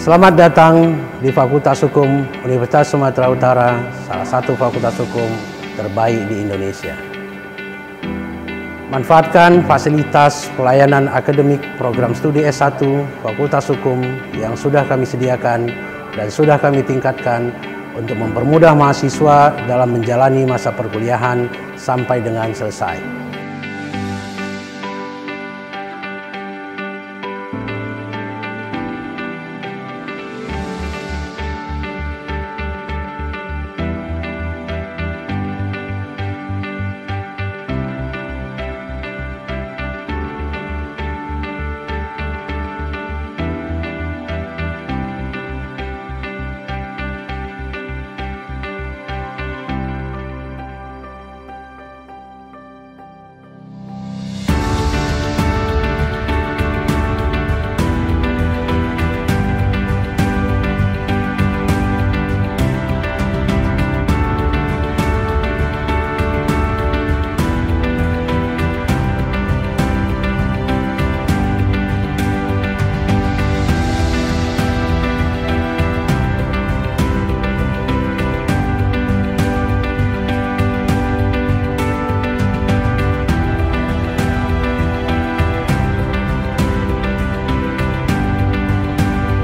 Selamat datang di Fakultas Hukum Universitas Sumatera Utara, salah satu fakultas hukum terbaik di Indonesia. Manfaatkan fasilitas pelayanan akademik program studi S1 Fakultas Hukum yang sudah kami sediakan dan sudah kami tingkatkan untuk mempermudah mahasiswa dalam menjalani masa perkuliahan sampai dengan selesai.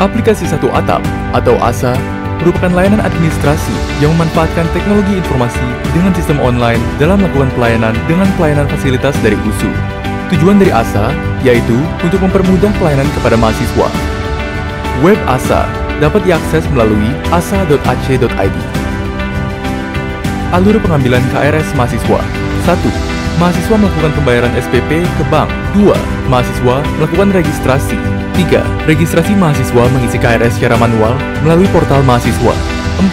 Aplikasi Satu Atap atau ASA merupakan layanan administrasi yang memanfaatkan teknologi informasi dengan sistem online dalam melakukan pelayanan dengan pelayanan fasilitas dari USU. Tujuan dari ASA yaitu untuk mempermudah pelayanan kepada mahasiswa. Web ASA dapat diakses melalui asa.ac.id. Alur pengambilan KRS mahasiswa. 1. Mahasiswa melakukan pembayaran SPP ke bank. 2. Mahasiswa melakukan registrasi. 3. Registrasi mahasiswa mengisi KRS secara manual melalui portal mahasiswa.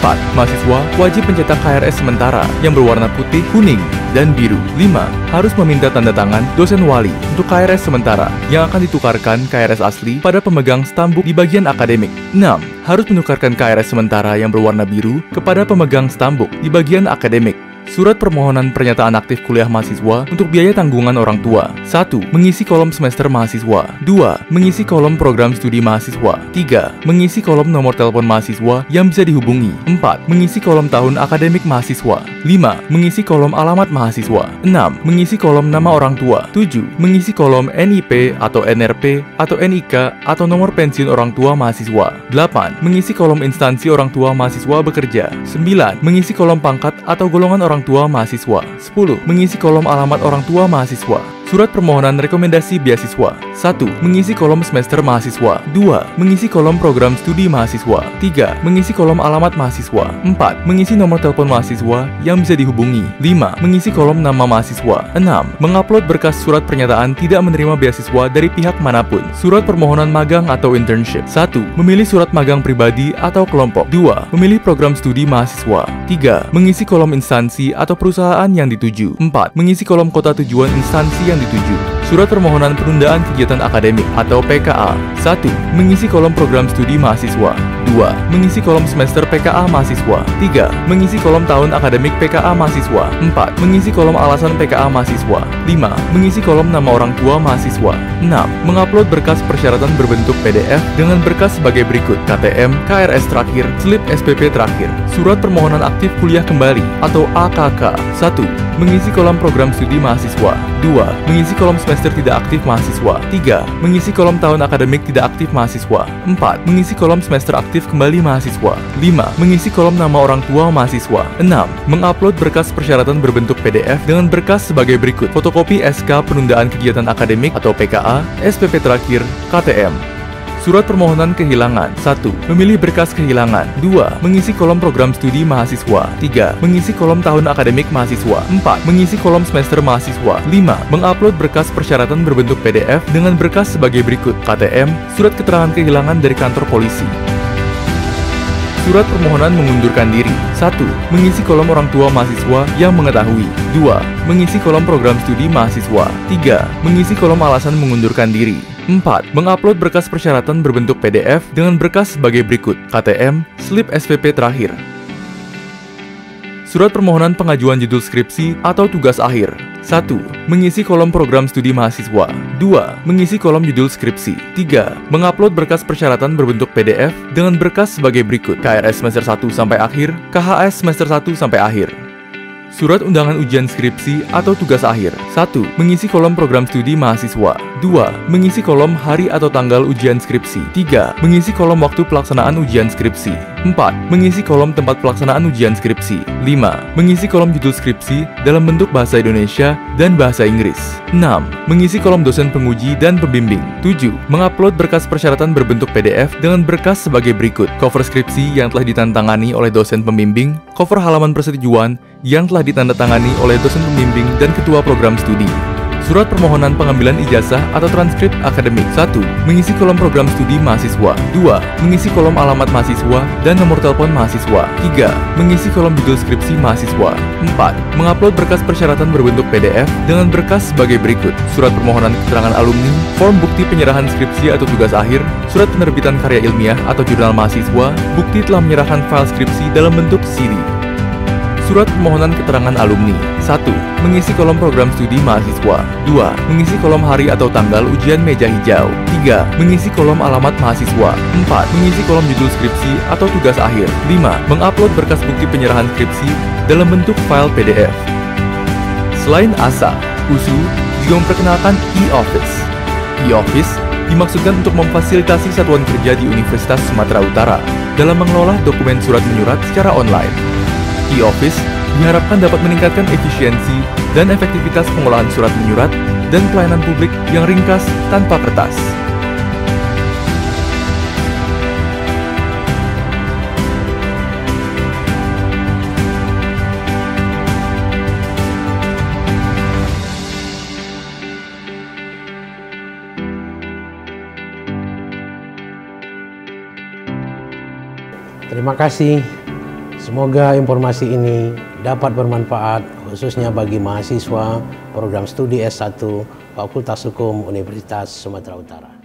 4. Mahasiswa wajib mencetak KRS sementara yang berwarna putih, kuning, dan biru. 5. Harus meminta tanda tangan dosen wali untuk KRS sementara yang akan ditukarkan KRS asli pada pemegang stambuk di bagian akademik. 6. Harus menukarkan KRS sementara yang berwarna biru kepada pemegang stambuk di bagian akademik. Surat permohonan pernyataan aktif kuliah mahasiswa untuk biaya tanggungan orang tua. 1. Mengisi kolom semester mahasiswa. 2. Mengisi kolom program studi mahasiswa. 3. Mengisi kolom nomor telepon mahasiswa yang bisa dihubungi. 4. Mengisi kolom tahun akademik mahasiswa. 5. Mengisi kolom alamat mahasiswa. 6. Mengisi kolom nama orang tua. 7. Mengisi kolom NIP atau NRP atau NIK atau nomor pensiun orang tua mahasiswa. 8. Mengisi kolom instansi orang tua mahasiswa bekerja. 9. Mengisi kolom pangkat atau golongan orang tua mahasiswa. 10. Mengisi kolom alamat orang tua mahasiswa. Surat permohonan rekomendasi beasiswa. 1. Mengisi kolom semester mahasiswa. 2. Mengisi kolom program studi mahasiswa. 3. Mengisi kolom alamat mahasiswa. 4. Mengisi nomor telepon mahasiswa yang bisa dihubungi. 5. Mengisi kolom nama mahasiswa. 6. Mengupload berkas surat pernyataan tidak menerima beasiswa dari pihak manapun. Surat permohonan magang atau internship. 1. Memilih surat magang pribadi atau kelompok. 2. Memilih program studi mahasiswa. 3. Mengisi kolom instansi atau perusahaan yang dituju. 4. Mengisi kolom kota tujuan instansi yang dituju. Surat permohonan penundaan kegiatan akademik atau PKA. 1. Mengisi kolom program studi mahasiswa. 2. Mengisi kolom semester PKA mahasiswa. 3. Mengisi kolom tahun akademik PKA mahasiswa. 4. Mengisi kolom alasan PKA mahasiswa. 5. Mengisi kolom nama orang tua mahasiswa. 6. Mengupload berkas persyaratan berbentuk PDF dengan berkas sebagai berikut: KTM, KRS terakhir, slip SPP terakhir. Surat permohonan aktif kuliah kembali atau AKK. 1. Mengisi kolom program studi mahasiswa. 2. Mengisi kolom semester tidak aktif mahasiswa. 3. Mengisi kolom tahun akademik tidak aktif mahasiswa. 4. Mengisi kolom semester aktif kembali mahasiswa. 5. Mengisi kolom nama orang tua mahasiswa. 6. Mengupload berkas persyaratan berbentuk PDF dengan berkas sebagai berikut: fotokopi SK penundaan kegiatan akademik atau PKA, SPP terakhir, KTM. Surat permohonan kehilangan. 1. Memilih berkas kehilangan. 2. Mengisi kolom program studi mahasiswa. 3. Mengisi kolom tahun akademik mahasiswa. 4. Mengisi kolom semester mahasiswa. 5. Mengupload berkas persyaratan berbentuk PDF dengan berkas sebagai berikut: KTM, surat keterangan kehilangan dari kantor polisi. Surat permohonan mengundurkan diri. 1. Mengisi kolom orang tua mahasiswa yang mengetahui. 2. Mengisi kolom program studi mahasiswa. 3. Mengisi kolom alasan mengundurkan diri. 4. Mengupload berkas persyaratan berbentuk PDF dengan berkas sebagai berikut: KTM, slip SPP terakhir. Surat permohonan pengajuan judul skripsi atau tugas akhir. 1. Mengisi kolom program studi mahasiswa. 2. Mengisi kolom judul skripsi. 3. Mengupload berkas persyaratan berbentuk PDF dengan berkas sebagai berikut: KRS semester 1 sampai akhir, KHS semester 1 sampai akhir. Surat undangan ujian skripsi atau tugas akhir. 1. Mengisi kolom program studi mahasiswa. 2. Mengisi kolom hari atau tanggal ujian skripsi. 3. Mengisi kolom waktu pelaksanaan ujian skripsi. 4. Mengisi kolom tempat pelaksanaan ujian skripsi. 5. Mengisi kolom judul skripsi dalam bentuk bahasa Indonesia dan bahasa Inggris. 6. Mengisi kolom dosen penguji dan pembimbing. 7. Mengupload berkas persyaratan berbentuk PDF dengan berkas sebagai berikut: cover skripsi yang telah ditandatangani oleh dosen pembimbing, cover halaman persetujuan yang telah ditandatangani oleh dosen pembimbing dan ketua program studi. Surat permohonan pengambilan ijazah atau transkrip akademik. 1. Mengisi kolom program studi mahasiswa. 2. Mengisi kolom alamat mahasiswa dan nomor telepon mahasiswa. 3. Mengisi kolom judul skripsi mahasiswa. 4. Mengupload berkas persyaratan berbentuk PDF dengan berkas sebagai berikut: surat permohonan keterangan alumni, form bukti penyerahan skripsi atau tugas akhir, surat penerbitan karya ilmiah atau jurnal mahasiswa, bukti telah menyerahkan file skripsi dalam bentuk CD. Surat permohonan keterangan alumni. 1. Mengisi kolom program studi mahasiswa. 2. Mengisi kolom hari atau tanggal ujian meja hijau. 3. Mengisi kolom alamat mahasiswa. 4. Mengisi kolom judul skripsi atau tugas akhir. 5. Mengupload berkas bukti penyerahan skripsi dalam bentuk file PDF. Selain ASA, USU juga memperkenalkan e-office. E-office dimaksudkan untuk memfasilitasi satuan kerja di Universitas Sumatera Utara dalam mengelola dokumen surat menyurat secara online. E-office diharapkan dapat meningkatkan efisiensi dan efektivitas pengolahan surat menyurat dan pelayanan publik yang ringkas tanpa kertas. Terima kasih. Semoga informasi ini dapat bermanfaat khususnya bagi mahasiswa program studi S1 Fakultas Hukum Universitas Sumatera Utara.